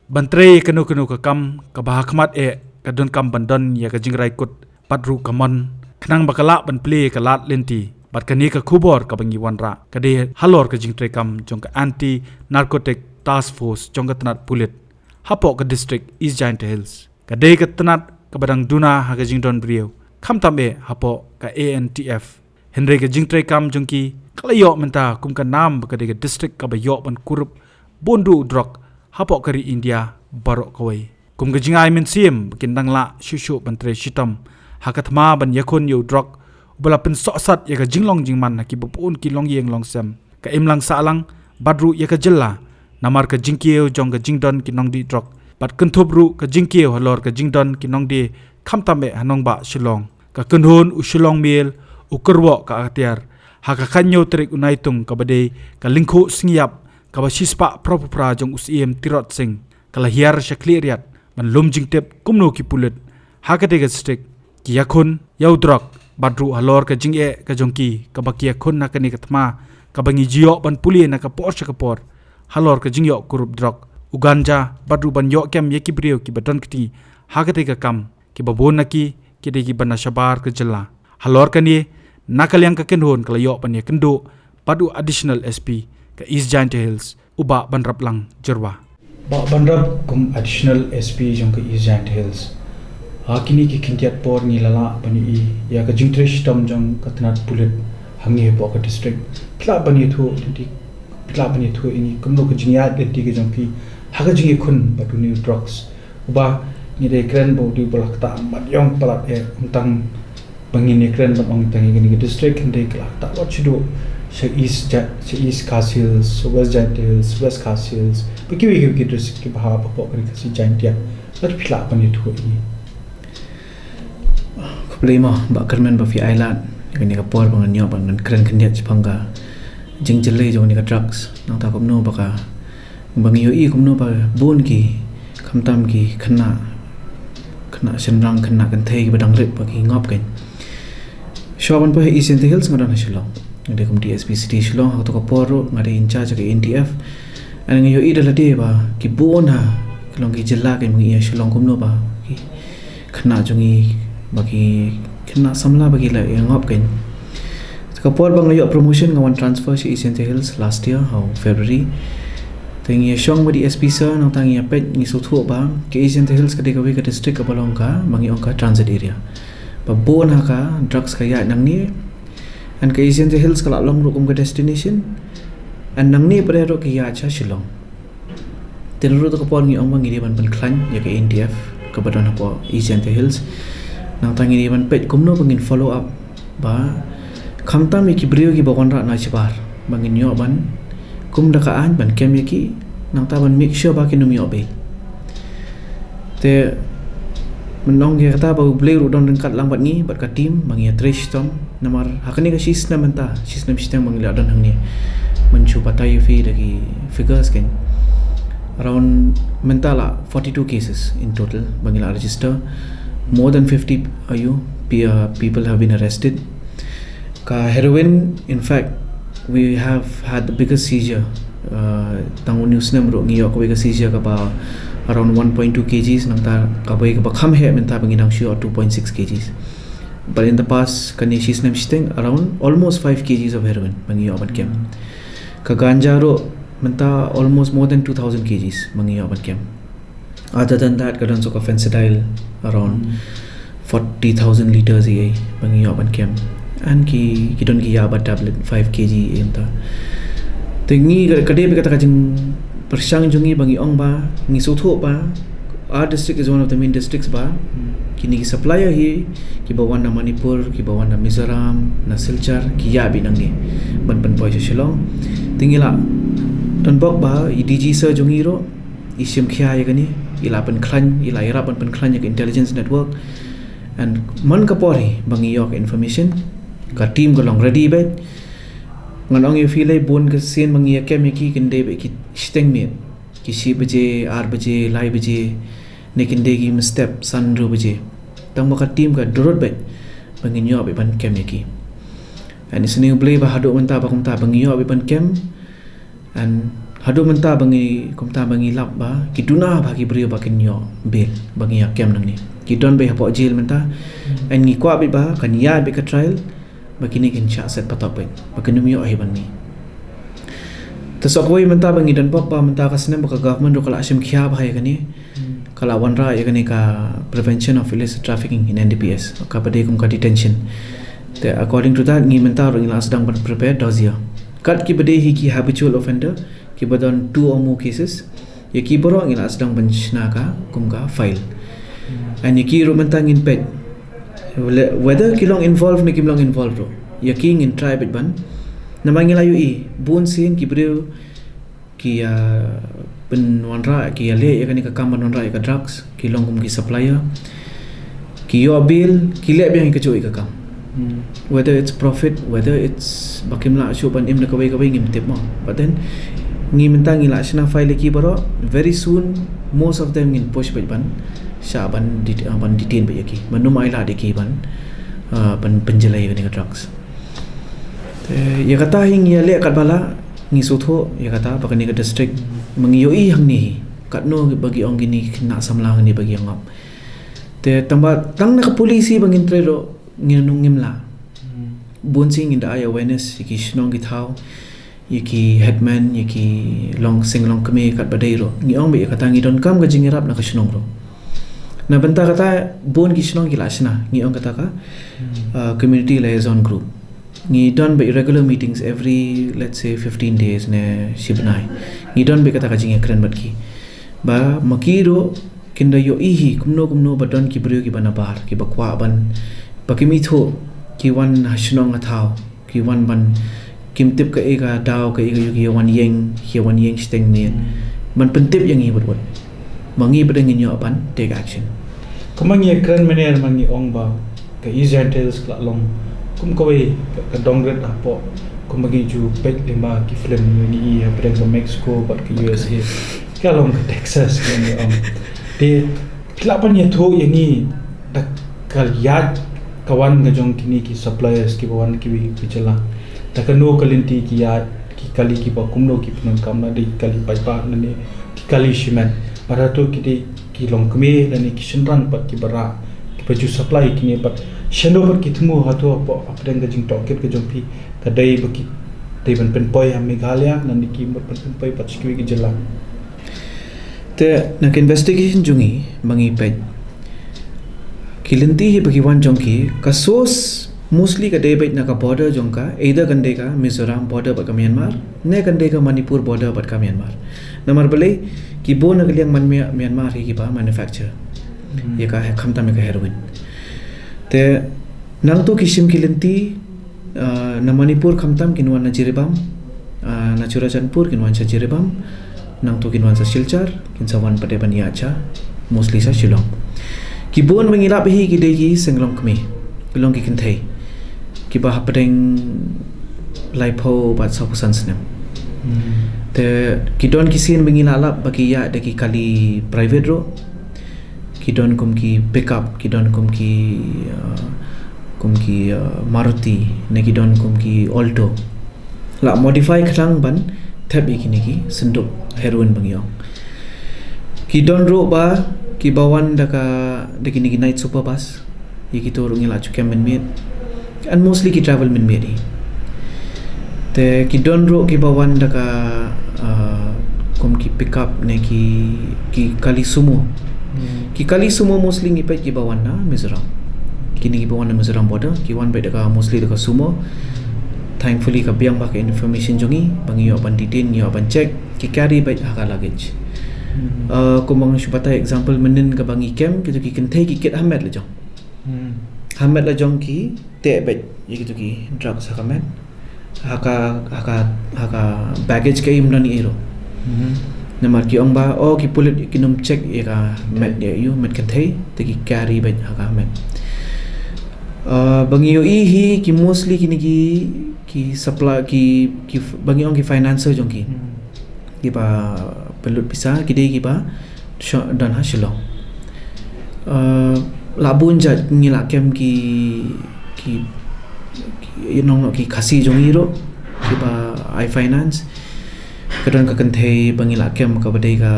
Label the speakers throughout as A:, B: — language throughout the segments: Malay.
A: Bantrei kenu ka kam ka bahakmat kadon kam bandon ya ka jingrai kut patru kamon khnang bakala ban ple ka lat lenti bat kani ka khubor ka bangi wanra kade halor ka jingtre kam jong ka anti narcotic task force jong ka tanat pulit hapo ka district East Giant Hills kade ka tanat ka badang duna ha ka jingdon brio kham tambe hapo ka ANTF henry ka jingtre kam jong ki kalayo menta kum ka nam kade ka district ka bayo ban kurup bondu drok hapo kari India barok kawai kum ga jingai men sim kindang la shushu bantre shitam hakatma ban yakun yu drok bala pen sosat ya ga jinglong jingman ki bupun ki long yeng long sem ka imlang salang badru ya ka jella namar ka jingkieu jong ga jingdon ki nong di drok bat kunthobru ka jingkieu halor ka jingdon ki nong di khamtambe hanong ba shilong ka kunhun u shilong mil u kurwo ka atiar haka kanyo trik unaitung ka bade ka lingkhu singyap kaba shispa propra jong usiem tirot sing kala hiar shakliriat man lum jingtep kumno ki pulut hakate ga stick ki yakun yaudrok badru halor ka jinge ka jongki kaba ki yakun nakani katma kaba ngi jiyo ban puli na ka por shakapor halor ka jingyo kurup drok uganja badru ban yo kem yeki brio ki badon kti hakate ga kam ki babon naki ki de ki bana shabar ka jella halor ka ni nakalyang ka kenhon kala yo pan ye kendo padu additional SP ka East Giant Hills uba banrap lang jerwa ba banrap kum additional SP jong ka East Giant Hills hakini ki kintiat por ni lala pani i ya ka jingtresh tam jong ka tanat pulit hangi bo ka district pla bani thu ti pla bani thu ini kumno ka jingya de ti ka jong ki haga jingi khun batuni drugs uba ni de kren bo di bolak ta mat yong pala untang bangini kren ba ong tangi ni district kinde kla ta what you do East Khas Hills, West Giant Hills, West Khas Hills. Begitu district ki bahwa pokok kari kasi Giant ya. Lalu pila pani tu ini.
B: Problema ba kermen ba fi island. Ini ka por bangan nyo bangan keren kendiat Jepangga. Jing jele jong ni ka drugs. Nang ta kumno ba ka bangi yo I kumno ba bon ki kamtam ki kena senrang kena kentai ki badang rip ba ki ngop kan. Shawan pa East Giant Hills ngadan Shillong. Ngade kum DSP City Shillong ha to ka poro ngade in charge ka NTF an ngayo ida la de ba ki bon ha klong ki jilla ke mangi Shillong kum no ba ki khna jongi ba ki khna samla ba ki la ngop ken ka por bang ngayo promotion ngawan transfer si East Giant Hills last year how February tengi shong ba DSP sir nang tangi pet ni so thu ba ke East Giant Hills ka de ka we ka district ka balong ka mangi ong ka transit area ba bon ha ka drugs ka ya nang ni and ka East Giant Hills kala long ro kum ka destination and nang ni pare ro ki ya cha Shillong tin ro to ka pon ngi ong mangi ban ban klan ya ka NTF ka badon po East Giant Hills nang tangi ni ban pet kum no bangin follow up ba khamta mi ki brio ki bakon ra na chibar bangin yo ban kum da ka an ban kem ki nang ta ban make sure ba ki num yo be te menong ya kata bau beli rudon dekat lambat ni bat ka team mangi trash tom namar hakani ka system menta system mangi la don hangni mencu patai fi dagi figures kan around mentala 42 cases in total mangi la register more than 50 people have been arrested ka heroin in fact we have had the biggest seizure tangun news namro ngi ko biggest seizure ka ba around 1.2 kgs nang ta kabai ka bakham he menta banginang sure 2.6 kgs but in the past kani she's nam sting around almost 5 kgs of heroin bangi oban kem ka ganja ro menta almost more than 2000 kgs bangi oban kem other than that kadan so ka fentanyl around 40,000 liters a bangi oban kem and ki don ki yaba tablet 5 kg enta tingi kade be kata kajing persang jungi bangi ong ba ngi so tho ba our district is one of the main districts ba kini ki supplier hi ki bawan na Manipur ki bawan na Mizoram na Silchar ki ya bi nang ni ban poi Shillong tingila don bok ba DG sir jungi ro isim khya ya gani ila pan khlan ila ira pan khlan ya intelligence network and man ka pori bangi yok information ka team ko long ready ba nganong you feel bon ka sen mangi kem ki kinde be ki steng me ki si baje 8 baje lai baje ne kinde ki step san ro baje tang ka team ka dorot be bangi nyo be ban kem ki and isni blay ba hado menta ba kumta bangi yo be ban kem and hadu menta bangi kumta bangi lap ba ki duna ba ki brio ba kin yo bel bangi kem nang ni ki don be hapo jail menta an ngi kwa bi ba kan ya be ka trial ba kini kin cha set patap ba kin mi yo ai ban mi tasakoi menta bangi dan ba menta ka sinem ba ka government ro kala asim khia ba ya kani kala wanra ya kani ka prevention of illicit trafficking in NDPS ka pade kum ka detention te according to that ngi menta ro ila sedang prepare dozia kat ki bade hi ki habitual offender ki badan 2 or more cases ya ki borong ila sedang benchna ka kum ka file and ki ro menta ngin pet whether ki long involved ne ki long involved ro ya ki ngin try bet ban namang ila ui bun sin ki bro ki ben wanra ki le ya kan ka kam wanra ka drugs ki long kum ki supplier ki yo bill ki le biang ka chui ka kam whether it's profit whether it's bakim la shu ban im na kawai ngim tip mo but then ngi mentang ila sina file ki baro very soon most of them in push ban sha ban detain ba yaki manum ai la de ki ban penjelai ni drugs ya kata hing ya le kat bala ngi sotho ya kata bakani ka district mengiyo i hang ni kat no bagi ong gini na samlang ni bagi ngap te tamba tang na ka polisi bangin trero nginung ngimla bonsing in the awareness yaki shnong gi thau yaki headman yaki long kami kat badairo ngi ong be kata ngi don kam ga jingirap na ka shnong ro na banta kata bon gi shnong gi lasna ngi ong kata ka community liaison group ngi don be regular meetings every let's say 15 days ne sibnai ngi don be kata ka jingi kren bat ki ba makiro kinda yo ihi kumno badon ki brio ki banabar ki bakwa ban pakimi tho ki wan hashnong athau ki wan ban kim tip ka ega daw ka ega yuki wan yeng steng ni man pentip yang i bot mangi badeng inyo ban take action
A: kamangi kran mener mangi ong ba ka isentels kla long kum kawai ka dongret apo kum bagi ju pek lima ki film ni ya pedang sa Mexico bat ki USA ka long ka Texas ni ong de klapan ya tho yangi dak kal yad kawan ga jong kini ki suppliers ki bawan ki bichela takano kalinti ki yad ki kali ki ba kumno ki pun kamna de kali paipa nani ki kali shiman para to ki de ki long kme nani ki shinran pat ki bara ki baju supply ki ne pat shendo pat ki thumu hato apo apdeng ga jing toket ga jong pi ka dai ba ki dai ban pen poi ha Meghalaya nani ki mot pen poi pat ki jela
B: te nak investigation jungi mangi pet kilinti hi bagi wan jongki kasos mostly ka debate na ka border jongka either gande ka Mizoram border ba ka Myanmar ne gande ka Manipur border ba ka Myanmar namar bale ki bo na galiang Myanmar hi ki ba manufacture ye ka khamta me ka heroin te nang to kishim kilinti na Manipur khamtam kinwan na Jiribam na Churachandpur kinwan sa Jiribam nang to kinwan sa Silchar kinsawan pade bania cha mostly sa Shillong kibon mengilap hi ki dei senglong kami long ki kenthai ki ba hapdeng laipo bat sa pusan snem te kidon kisin mengilap bagi ya de ki kali private ro kidon kum ki pick up kidon kum ki Maruti ne kidon kum ki Alto la modify khrang ban thap ikini ki senduk heroin bangyong kidon ro ba ki bawan daka dekini night super bus yiki to rungila chukem min mit and mostly ki travel min meri te ki don ro ki bawan daka kom ki pick up ne ki kali sumo ki kali sumo mostly ngi pe ki bawan na Mizoram kini ki bawan na Mizoram border ki wan pe daka mostly daka sumo thankfully ka biang ba ka information jongi bangiyo ban detain yo ban check ki carry by haka luggage kumang syupata example menen ka bangi kem kitu ki kenthai ki ket Ahmed la jong Ahmed la jong ki te bet kitu ki drugs hakamet haka baggage ka imran ni ero namar ki ong ba o ki pulit kinum check eka met de you met kenthai te ki carry bet haka Ahmed bangi yo hi ki mostly kini ki supply ki bangi ong ki financer jong ki ba pelut pisah kide ki ba dan hasilo labun jat ngila kem ki nong ki khasi jongi ro ki ba I finance kadon ka kanthei bangila kem ka badai ka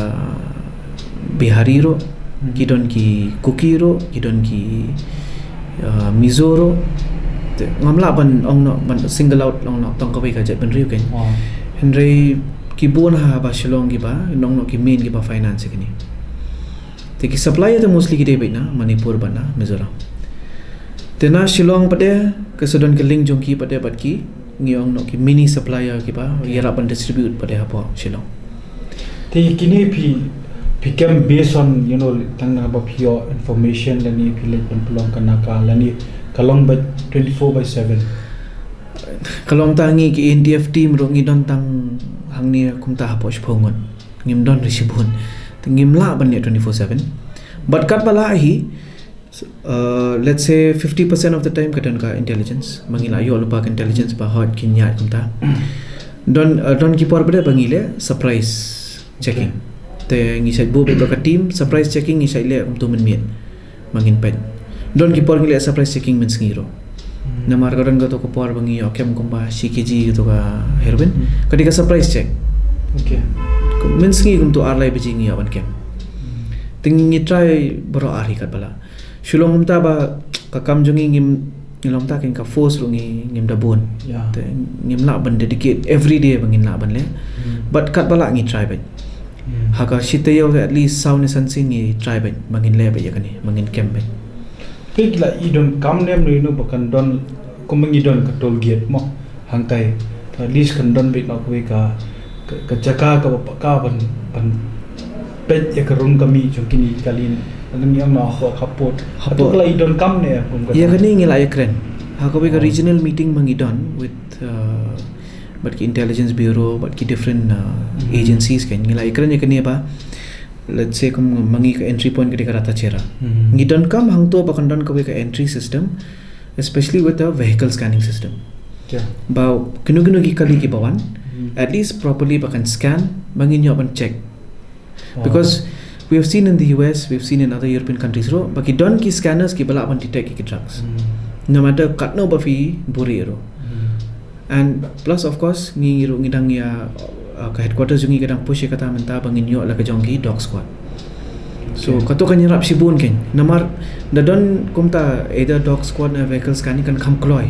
B: Bihari ro kidon ki Kuki ro kidon ki Mizo ro ngamla ban ong no ban single out long no tong ka bai ka jet ban riu ken henry ki bon ha ba Shillong ki ba nong no ki main ki ba finance ki ni te ki supplier to mostly ki dei bai na Manipur ban na Mizoram te na Shillong pade ke sodon ke link jong ki pade bat ki ngiong no ki mini supplier ki ba yara ban distribute pade ha po Shillong
A: te kini became based on tang na ba pure information lani philip pelong kanaka lani kalong ba 24/7
B: kalong tangi ki NDF team ro ngidon tang hangni kumta ha posh phongon ngim don risibun ngim la ban 24/7 but kat bala hi let's say 50% of the time kadon ka intelligence mangila yo lupa intelligence ba hot kinya kumta don ki por bade bangile surprise checking te ngisai bo be ka team surprise checking ngisai le kum tu men mien mangin pen don ki por ngile surprise checking men ngiro namar kadon ga to ko por bangi yo kem kumba CKG to ka heroin kadi ka surprise check
A: okay
B: men ngi kum to arlai beji ngi awan kem tingi try bro ari kat bala Shillong ta ba ka kam jongi ngilom ta ken ka force ro ngim da bon te ngim la ban dedicate every day bangin la ban le but kat bala ngi try ba haka shite yo at least sound sense ni try ba bangin le ba yakani bangin kem ba
A: pig la idon kam nem no bakan don kumangi don ka tol gate mo hangtai at least kan don bit na ko ka jaka ka ban pet ya karung kami jongkini kalin ang yang na ho kapot hato la idon kam ne
B: ya kani ngila ya kren haka ba regional meeting mangi don with but ki intelligence bureau but ki different agencies kan ngila ikran yakani ba let's say kum mangi ka entry point ka rata chera ngi don kam hang to ba kan don ka entry system especially with the vehicle scanning system ba kinu ki kali ki bawan at least properly ba kan scan mangi nyo ban check because we have seen in the US we have seen in other European countries ro ba ki don ki scanners ki bala ban detect ki drugs no matter kat no ba fi buri ro and plus of course ngidang ya ka headquarters jungi kadang push kata menta bangin yo la ka jongki dog squad so kato kan yarap sibun ken namar da don kumta either dog squad na vehicle scanning kan kham kloy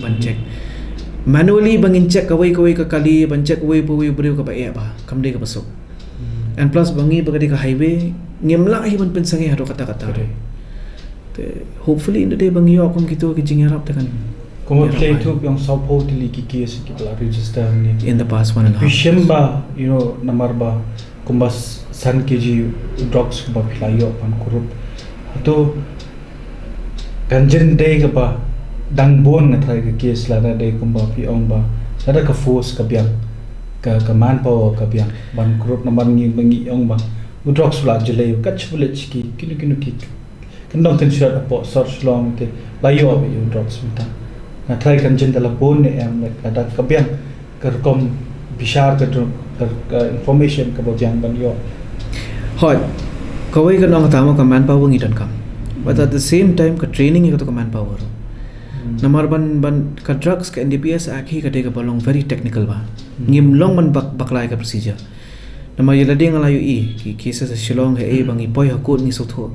B: ban check manually bangin check kawai ka kali ban check kawai buriu ka ba e ba kam de ka pasok and plus bangi bagadi ka highway ngemla hi ban pensange haro kata te hopefully in the day bangi yo akum kito ki jingarap ta kan
A: Como play to yung South Tili ki case ki pala register ni
B: in the past 1.5
A: years ba namar ba kumbas san kg drugs ba philayo pan kurup to kanjen day ka ba dang bon na thai ka case la na day kumba pi ong ba sada ka force ka biang ka manpower ka biang ban kurup namar ngi bangi ong ba drugs la jele ka chule chiki kinu ki kandong ten shot apo search long te layo ba yung drugs mita na try kan jen telepon ne em ada kabiang kerkom bishar ka information ka bojang ban yo
B: hot kawai ka nong tama ka manpower ngi don kam but at the same time ka training ka to ka manpower namar ban ka drugs ka NDPS akhi ka de ka balong very technical ba ngim long man baklai ka procedure namar yela ding alayu ki cases Shillong he bangi poi hakut ni sotho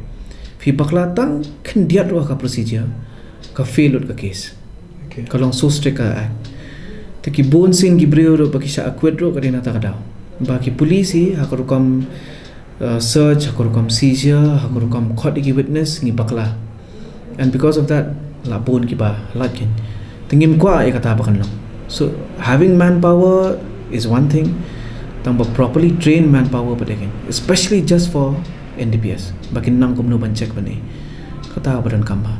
B: fi bakla tang khendiat wa ka procedure ka fail ka case kalong so strict ka act te ki bon sin gi breo ro baki sha akwedro ka dina ta daw baki police hakurukam search hakurukam seizure hakurukam khot gi witness ngi bakla and because of that la bon ki ba lakin tingim kwa e kata bakan long so having manpower is one thing tamba properly trained manpower padakin especially just for NDPS bakin nang kumno ban check bane kata badan kamba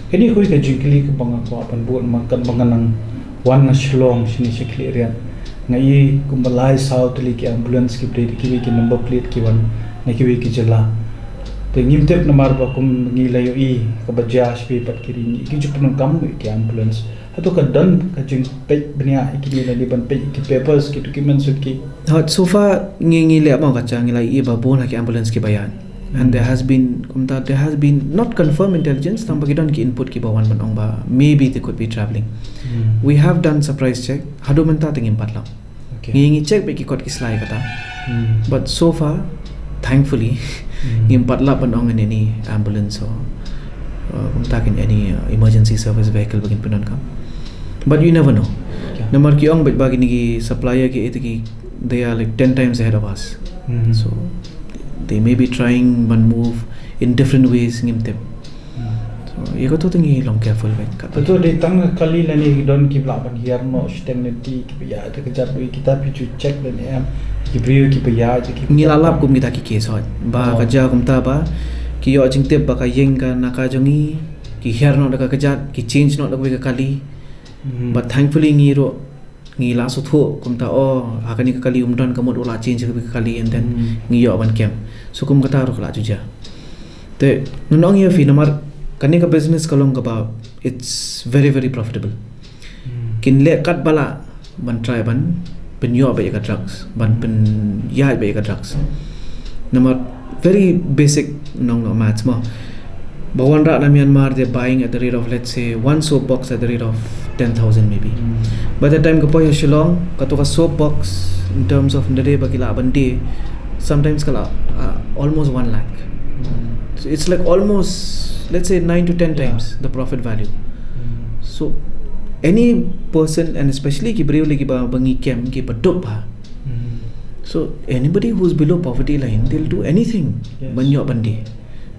A: Kini hui ka jingkili ka banga ko apan buat makan banganang wan na Shillong sini sikli rian ngai kumbalai south li ki ambulance ki plate ki number plate ki wan na ki jela te ngimtep namar ba kum ngi layo i ka bajas pe pat ki ring ki jupan kam ki ambulance hato ka dan ka jing pe bnia ki ni ban pe ki papers ki documents ki
B: hot so far ngi le ba ka chang lai i ba bon ki ambulance ki bayan and there has been not confirmed intelligence tam bagidon ki input ki bawan ban ong ba maybe they could be traveling we have done surprise check hado menta tingim patlang ngi check be ki kot ki slide kata but so far thankfully ngim patla pan ong any ambulance or takin any emergency service vehicle begin pinon kam but you never know namar ki ong bet bagi ni supplier ki etiki they are like 10 times ahead of us so they may be trying one move in different ways ngim tem so ye ko to tingi long careful bet kat
A: betul di tang kali lani don ki bla ban hier no stemneti ki ya te kejap kita picu check dan em ki brio ki ya ki
B: ngilalap kum kita ki case hot ba kaja kum ta ba ki yo jing tep ba ka yeng ka naka jongi ki her no da ka kejat ki change no da ka kali but thankfully ngiro ngila so tho kum ta akani ka kali umdon ka mod ola change ka kali and then ngiyo ban kem so kum kata ro kala juja te nong ye fi namar kani ka business kalong ka ba it's very very profitable kin le kat bala ban try ban penyo ba ka drugs ban pen ya ba ka drugs namar very basic nong no maths mo bawan ra na Myanmar they buying at the rate of let's say one soap box at the rate of 10,000 maybe by the time ka poy Shillong ka to ka soap box in terms of ndade ba kila bande sometimes kala almost 1 lakh so it's like almost let's say 9 to 10 times the profit value so any person and especially ki breu lagi ba bangi kem ki padop ba so anybody who's below poverty line they'll do anything banyo bandi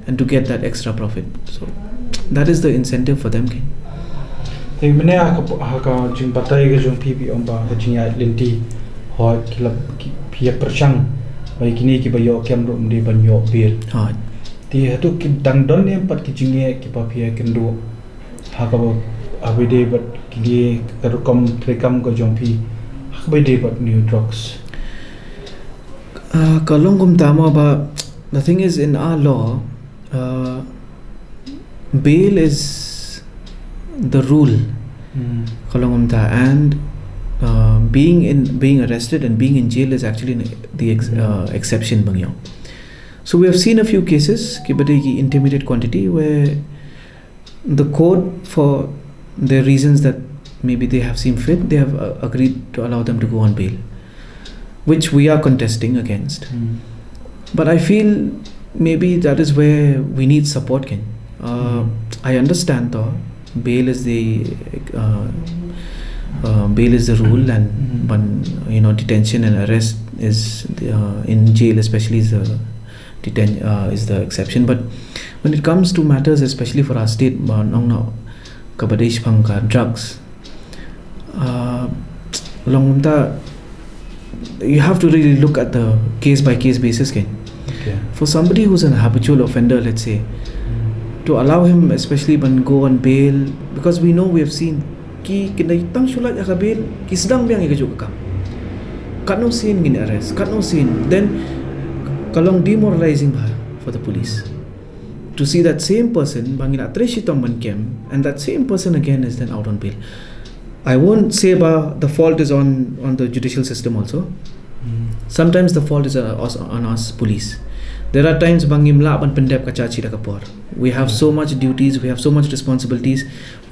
B: and to get that extra profit so that is the incentive for them kin
A: ei mene ka jing batai ga jong pbi omba ga jing ya lenti ho kilap ki pia perchang bai kini ki bayo kem ro mde banyo bir
B: ha
A: ti hatu ki dang don em pat ki jinge ki pa pia kendo ha ka abide but ki ka kom trekam ko jong pi ha bai de but new drugs
B: kalong kum tama ba the thing is in our law bail is the rule kalong kum ta and being arrested and being in jail is actually the exception bangyo so we have seen a few cases ki bade ki intermediate quantity where the court for their reasons that maybe they have seen fit they have agreed to allow them to go on bail which we are contesting against but I feel maybe that is where we need support kin I understand though bail is the rule and when detention and arrest is in jail especially is the exception but when it comes to matters especially for our state nong no kabadesh phangka drugs longta you have to really look at the case by case basis kin for somebody who's an habitual offender let's say to allow him especially when go on bail because we know we have seen ki kinai tang sulat ya bail ki sedang biang ya juga kam kat no scene gini arrest kat no scene then kalong demoralizing bah for the police to see that same person bangin atreshitom man kem and that same person again is then out on bail I won't say the fault is on the judicial system also sometimes the fault is on us police there are times bangim la ban pendep ka chachi da kapor we have so much duties we have so much responsibilities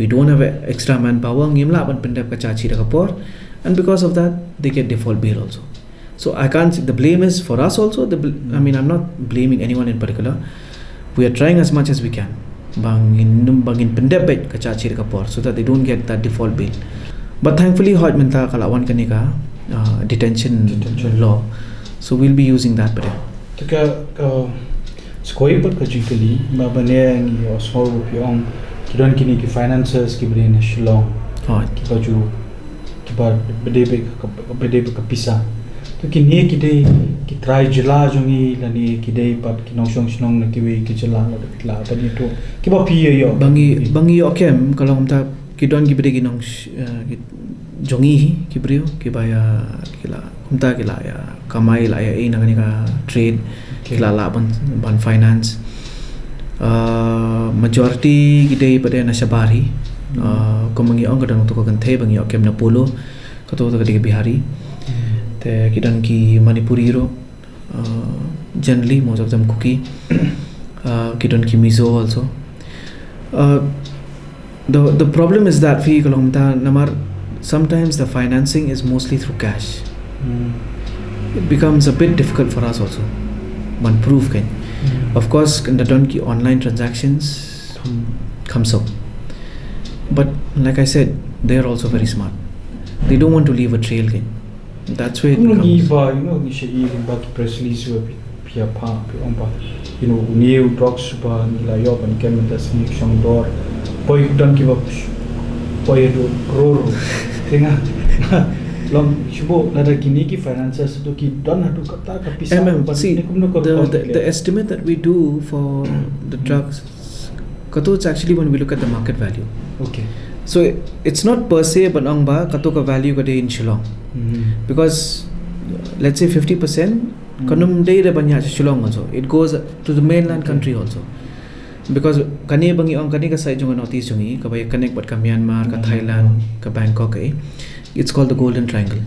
B: we don't have extra manpower ngim la ban pendep ka chachi da kapor and because of that they get default bail also so I can't the blame is for us also I mean I'm not blaming anyone in particular we are trying as much as we can bangin pendep ka chachi da kapor so that they don't get that default bail but thankfully hot menta kalawan kanika detention law so we'll be using that better
A: Tika skoi pat ka jikali ma bane ngi osmol piong kidon kini ki finances ki brain Shillong ki baju ki ba bede ka pisa to kini ki dei ki try jila jongi lani ki dei pat ki nong song na ki we ki jila la la pa ni to ki ba pi yo
B: bangi okem kalong ta kidon ki bede ki nong jongi ki brio ki ba ya kila kumta kila ya kamai la ya ina kanika trade kila la ban finance majority gidei pada na shabari komangi ong kadang to kan the bangi okem na polo kato to kadi bihari te kidan ki manipuri ro generally most of them kuki kidan ki mizo also the problem is that fi kalong ta namar sometimes the financing is mostly through cash it becomes a bit difficult for us also. Man proof kan. Of course, kan dadon ki online transactions comes up. But like I said, they are also very smart. They don't want to leave a trail kan. That's where it becomes.
C: Press release pia pa pa new drugs ba nila yo ban kementas ni shang dor poi dan ki ba poi do roro tinga long shubo la kini ki finances to ki don hadu kata ka pisa
B: see the estimate that we do for the drugs kato it's actually when we look at the market value.
C: Okay,
B: so it's not per se banang ba kato ka value ka de in Shillong. Because let's say 50% kanum day re banya Shillong also, it goes to the mainland country also. Because kani bangi ong kani ka side jong northeast jongi ka bay connect but ka Myanmar ka Thailand ka Bangkok it's called the Golden Triangle.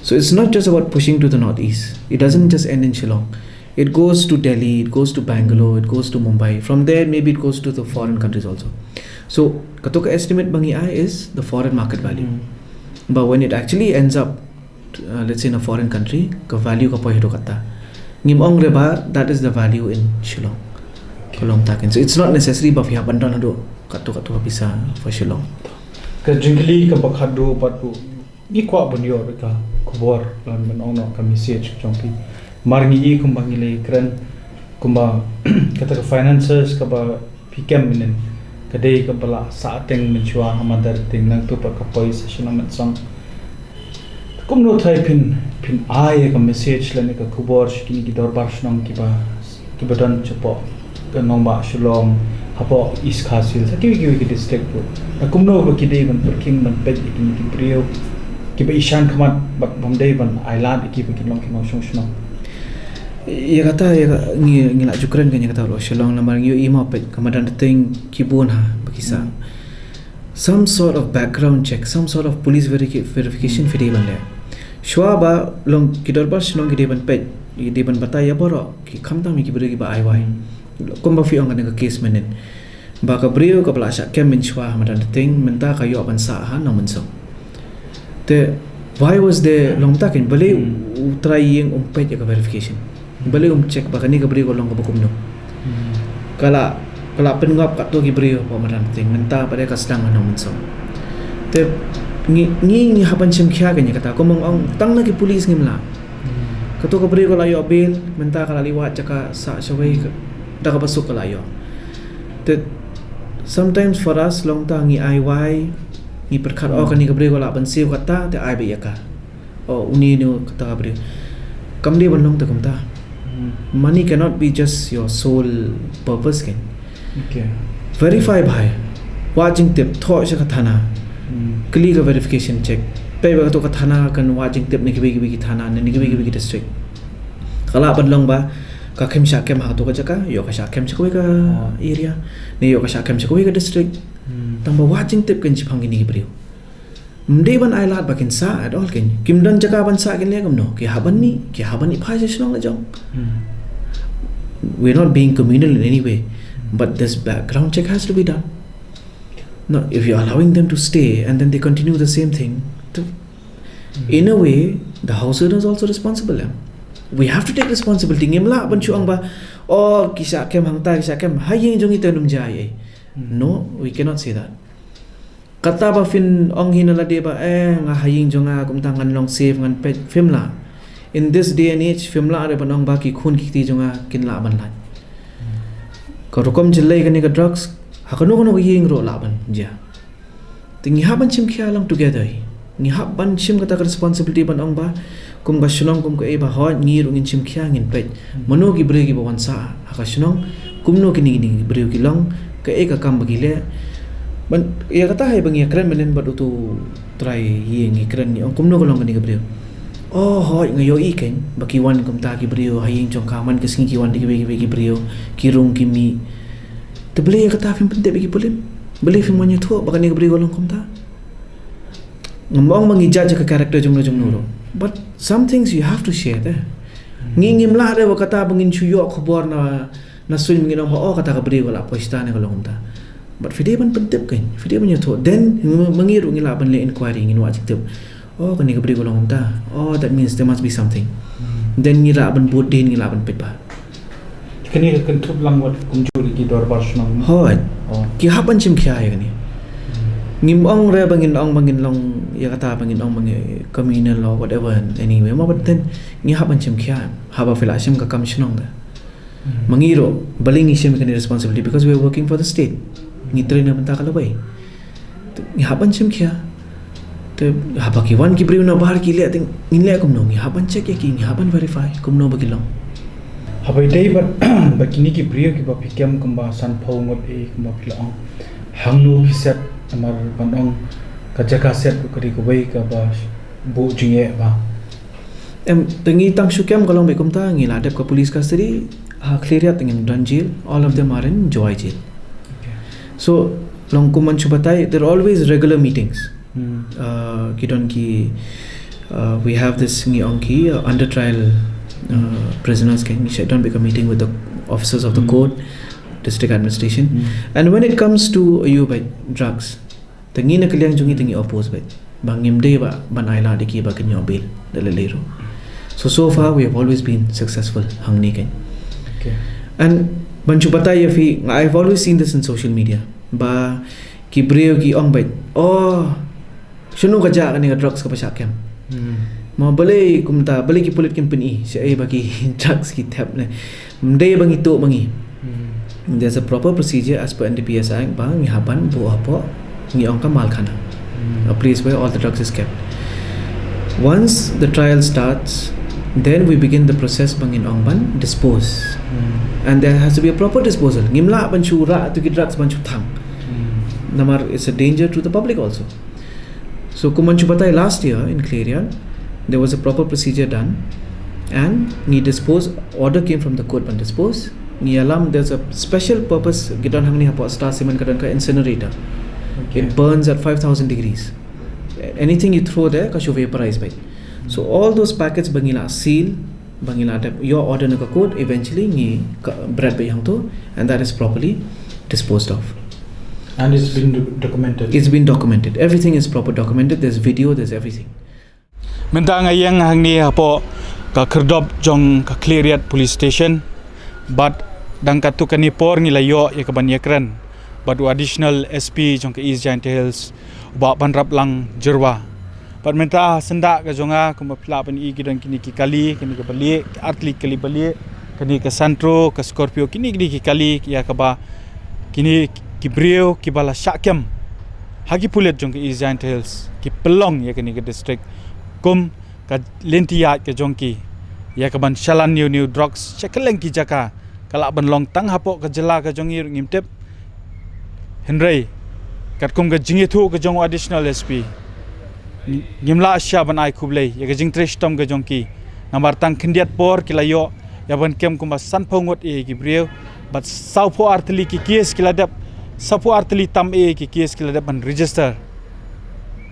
B: So it's not just about pushing to the northeast. It doesn't just end in Shillong. It goes to Delhi, it goes to Bangalore, it goes to Mumbai. From there maybe it goes to the foreign countries also. So katoka estimate bangi is the foreign market value. But when it actually ends up let's say in a foreign country, ka value ka pohedo kata ngimong reba, that is the value in Shillong. Kolong takin. So it's not necessary ba fiha bandon hado kato bisa for Shillong.
C: Ka jingli ka bakhado patu ni kwa banyo ka kubor lan menong no ka message chongpi marngi kumbangi le kran kumba kata ka finances ka ba pikem minen kadai ka bala sa teng menchua hamadar teng nang tu pa ka paisa shinamat sang kumno thai pin ai ka message lane ka kubor shikini ki dorbar shnam ki badan chapo ka nongba Shillong hapo East Khasil sa kiwi ki district ko kumno ba ki dei ban king ban pet ki ki prio ki ba ishan khamat bat bamdei ban island ki ba ki long ki no shong shong
B: ya kata ngi la jukran kan ya kata lo Shillong lamar yo ima pet kamadan ting kibun ha bakisa some sort of background check, some sort of police verification fide ban le shwa ba long kidor ba Shillong ki deban pet ki deban bataya boro ki khamta mi ki bere ki ba ai wai komba fi ong ka case menen ba ka brio ka bla sha kem min shwa hamadan ting menta ka yo ban sa ha no menso te why was there long takin bale trying pet ka verification bale check ba kani ka brio long ka bukum no kala penungap kat tu ki brio pa madan ting menta pada ka sedang no menso te ni haban sim khya kan kata ko mong ong tang na ki police ngimla kato ka brio ko layo bail menta kala liwat jaka sa shawai da ka pasuk kala yo te sometimes for us long ta ngi IY ni perkhat o kan ni ka brio ko la ban siu kata te ai be yaka o uni no kata ka brio kam de ban long ta kam ta money cannot be just your sole purpose kan.
C: Okay,
B: Verify bhai watching tip tho sha ka thana click a verification check pe ba to ka thana kan watching tip ni ki thana ni ki district kala ban long ba ka khem sha kem ha to ka jaka yo ka sha kem chakoi ka area ni yo ka sha kem chakoi ka district tamba watching tip kan chi phangi ni ki brio mde ban ai lat bakin sa at all ken kim dan jaka ban sa ken le gam no ki haban ni phai se Shillong la jong we're not being communal in any way, but this background check has to be done. No, if you're allowing them to stay and then they continue the same thing, in a way the house owner is also responsible. We have to take responsibility. Ngimla ban chuang ba oh kisha kem hangta kisha kem hayin jong itanum jai. No, we cannot say that. Kata ba fin ong hinala de ba nga hayin jonga kum tangan long save ngan pet filmla. In this day and age filmla are banong ba ki khun ki ti jonga kinla ban la. Ka rokom jillai kani ka drugs hakano kono ying ro la ban ja. Tingi haban chim khia long together. Ni haban chim kata responsibility banong ba kum ga Shillong kum ka e ba ho ngi ru ngin chim khia ngin pet. Mano ki bre ki ba wan sa ha ka Shillong kum no ki ni bre ki long ka e ka kam ba ki le ban ya kata hai bangi kren menen ba tu try ying kren ni kum no ko long kani ka bre. Oh hoi ngayo iken baki wan kum ta ki brio hayin chong kaman ke singi ki wan ki brio ki rung ki mi te beli kata film pente bagi polim beli film wan tu baka ni brio long kum ta ngomong mangi judge ka character jumno ro but some things you have to share there ngingim la re kata bangin chuyo khobor na suin ngin oh kata ka brio la poista ne ko long ta but fide ban pente kan fide ban tu then mangiru ngila ban le inquiry ngin wa jik oh kani kabri golong ta, oh that means there must be something. Then ngira ban boot din ngira ban pet ba.
C: Kani kan tup lang wat kumjuri ki dor barshong.
B: Hoi, ki hapan chim kya ya kani. Ngim ong re bangin long ya kata bangin ong bang communal law whatever anyway ma baten ngi hapan chim kya haba fila shim ka kam shnong da. Mangiro baling ishim kani responsibility because we are working for the state. Ngi train na banta kala bai. Ngi hapan chim kya. तो हापा की वन की ब्रीव ना बाहर की ले आते इनले कुम नोंगी हापन चेक या की हापन वेरीफाई कुम नो बकिलो
C: हापा इतै बकिनी की ब्रीव की बापी केम कुम्बा सन फौंगत ए कुम्बा फिलांग हंगनो फिसेट अमर पंडोंग का जगह सेट को करी को वई का बा बो जिए बा
B: em tengi tang shukem kalong bekum ta ngi la dep ka police custody ha clear ya tengin done jail all of them are in joy jail so long kuman chubatai there are always regular meetings kidon ki we have this ngi onki under trial prisoners can don't become meeting with the officers of the court district administration and when it comes to you by drugs tengi na kaliang jungi tengi oppose by bangim de ba banaila de ki ba kanyo bail dalelero so far we have always been successful hangni kan and banchu batai fi I've always seen this in social media ba ki breo ki ong by oh shunu ka ja kani drugs ka pasya kem ma bale kumta bale ki polit company si ai bagi drugs ki tap ne mde bangi to bangi there's a proper procedure as per NDPS Act ba ngi haban bo apo ngi ong ka mal khana a place where all the drugs is kept once the trial starts then we begin the process bangin ong ban dispose and there has to be a proper disposal ngimla ban chu ra to ki drugs ban chu thang namar it's a danger to the public also. So Kumanchu Batai last year in Clarion, there was a proper procedure done and ni dispose order came from the court and dispose ni alam there's a special purpose gidan hangni hapo star cement kadan ka incinerator it burns at 5,000 degrees anything you throw there ka should vaporize by so all those packets bangila seal bangila your order na ka court eventually ni bread by hang to and that is properly disposed of.
C: And it's been documented.
B: It's been documented. Everything is proper documented. There's video. There's everything.
A: Minta ngayang hangni hapo ka kerdop jong ka Clarion police station, but dang katu kani por ngilayo ya kaban yakran, but additional SP jong ka East Giant Hills, ba panrap lang jerwa. But minta senda ka jonga kumapla pan I gidan kini ki kali kini ka bali atli kali bali kini ka Santro ka Scorpio kini ki kali ya kaba kini ki breo ki bala syakem hagi pulet jong ki East Giant Hills ki pelong ya kini ke district kum ka lentia ke jongki ya ka ban shalan new drugs chekeleng ki jaka kala ban long tang hapo ka jela ka jongi ngimtep henrei kat kum ka jingi thu ka jong additional SP ngimla asya ban ai khublei ya ka jing tresh tom ka jongki namar tang khindiat por kilayo ya ban kem kum ba san phongot e ki breo but sau pho artli ki case kiladap sapu artli tam e ki case kila ban register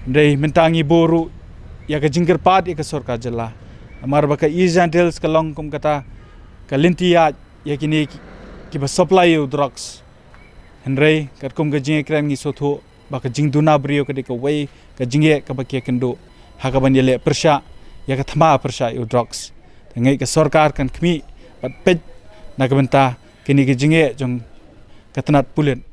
A: dei mentangi boru ya ka jingker pat e ka sorka jela amar baka East Giant Hills ka long kum kata ka lintia ya kini ki ba supply you drugs henrei kat kum ga jing kran ngi sotho baka jing duna brio ka de ka way ka jinge ka ba ke kendo ha ka ban yele persha ya ka thama persha you drugs ngai ka sarkar kan khmi pat pej na ka benta kini ki jinge jong katanat pulen